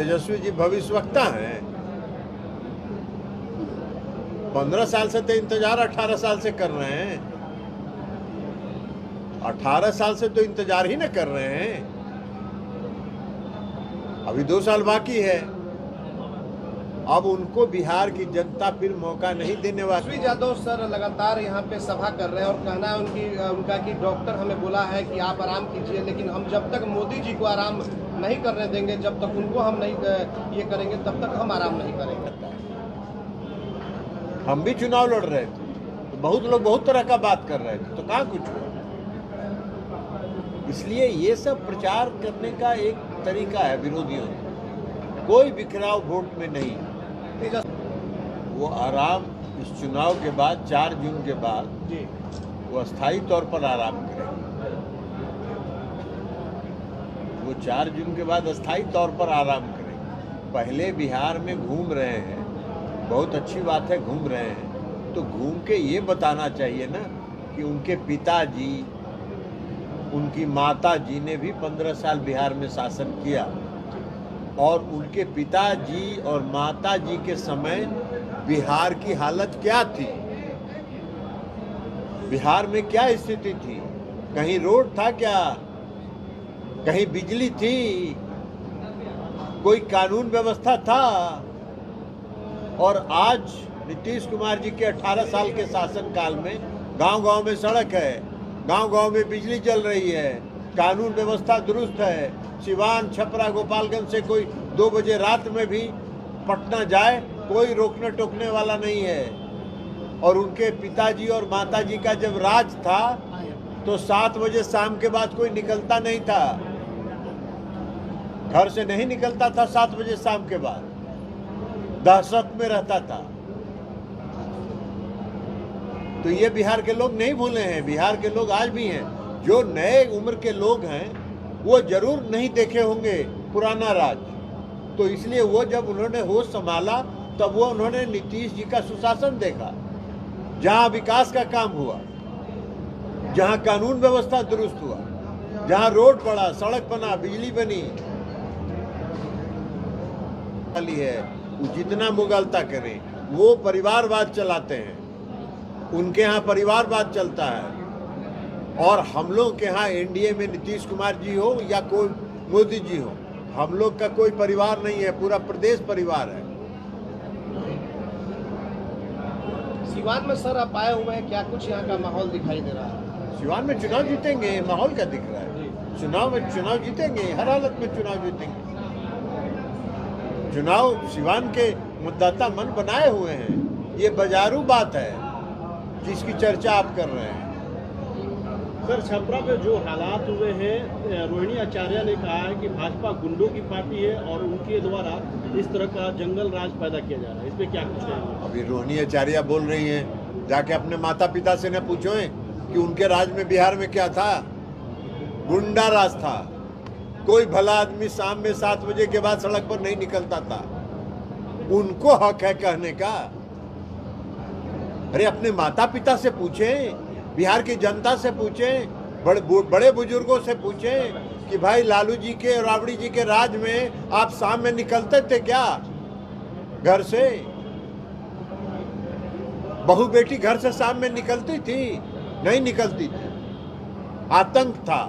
तेजस्वी जी भविष्यवक्ता हैं। 15 साल से तो इंतजार 18 साल से कर रहे हैं। 18 साल से तो इंतजार ही न कर रहे हैं। अभी 2 साल बाकी है। अब उनको बिहार की जनता फिर मौका नहीं देने वाली। तेजस्वी यादव सर लगातार यहाँ पे सभा कर रहे हैं और कहना है उनका कि डॉक्टर हमें बोला है कि आप आराम कीजिए, लेकिन हम जब तक मोदी जी को आराम नहीं करने देंगे, जब तक उनको हम नहीं ये करेंगे, तब तक हम आराम नहीं करेंगे। हम भी चुनाव लड़ रहे थे तो बहुत लोग बहुत तरह का बात कर रहे थे, तो कहाँ कुछ हुआ। इसलिए ये सब प्रचार करने का एक तरीका है विरोधियों का। कोई बिखराव वोट में नहीं। वो आराम इस चुनाव के बाद 4 जून के बाद वो अस्थायी तौर पर आराम करेंगे। वो 4 जून के बाद अस्थायी तौर पर आराम करेंगे। पहले बिहार में घूम रहे हैं, बहुत अच्छी बात है घूम रहे हैं, तो घूम के ये बताना चाहिए ना कि उनके पिताजी, उनकी माताजी ने भी 15 साल बिहार में शासन किया और उनके पिताजी और माताजी के समय बिहार की हालत क्या थी, बिहार में क्या स्थिति थी। कहीं रोड था क्या, कहीं बिजली थी, कोई कानून व्यवस्था था। और आज नीतीश कुमार जी के 18 साल के शासनकाल में गांव-गांव में सड़क है, गांव-गांव में बिजली चल रही है, कानून व्यवस्था दुरुस्त है। सिवान, छपरा, गोपालगंज से कोई 2 बजे रात में भी पटना जाए, कोई रोकने टोकने वाला नहीं है। और उनके पिताजी और माताजी का जब राज था तो 7 बजे शाम के बाद कोई निकलता नहीं था, घर से नहीं निकलता था 7 बजे शाम के बाद, दहशत में रहता था। तो ये बिहार के लोग नहीं भूले हैं। बिहार के लोग आज भी हैं। जो नए उम्र के लोग हैं वो जरूर नहीं देखे होंगे पुराना राज, तो इसलिए वो जब उन्होंने होश संभाला तब वो उन्होंने नीतीश जी का सुशासन देखा, जहां विकास का काम हुआ, जहां कानून व्यवस्था दुरुस्त हुआ, जहां रोड पड़ा, सड़क बना, बिजली बनी वाली है। वो जितना मुगलता करें, वो परिवारवाद चलाते हैं। उनके यहाँ परिवारवाद चलता है। और हम लोग के यहाँ एनडीए में नीतीश कुमार जी हो या कोई मोदी जी हो, हम लोग का कोई परिवार नहीं है, पूरा प्रदेश परिवार है। सिवान में सर आप आए हुए हैं, क्या कुछ यहाँ का माहौल दिखाई दे रहा है? सिवान में चुनाव जीतेंगे, माहौल क्या दिख रहा है। चुनाव में चुनाव जीतेंगे, हर हालत में चुनाव जीतेंगे। चुनाव सिवान के मतदाता मन बनाए हुए हैं। ये बाजारू बात है जिसकी चर्चा आप कर रहे हैं। सर, छपरा में जो हालात हुए हैं, रोहिणी आचार्य ने कहा है कि भाजपा गुंडों की पार्टी है और उनके द्वारा इस तरह का जंगल राज पैदा किया जा रहा है, इस पे क्या कुछ है? अभी रोहिणी आचार्य बोल रही हैं, जाके अपने माता पिता से न पूछो कि उनके राज में बिहार में क्या था। गुंडा राज था। कोई भला आदमी शाम में 7 बजे के बाद सड़क पर नहीं निकलता था। उनको हक है कहने का। अरे अपने माता पिता से पूछें, बिहार की जनता से पूछें, बड़े बुजुर्गों से पूछें कि भाई लालू जी के और राबड़ी जी के राज में आप शाम में निकलते थे क्या घर से? बहू बेटी घर से शाम में निकलती थी? नहीं निकलती थी। आतंक था।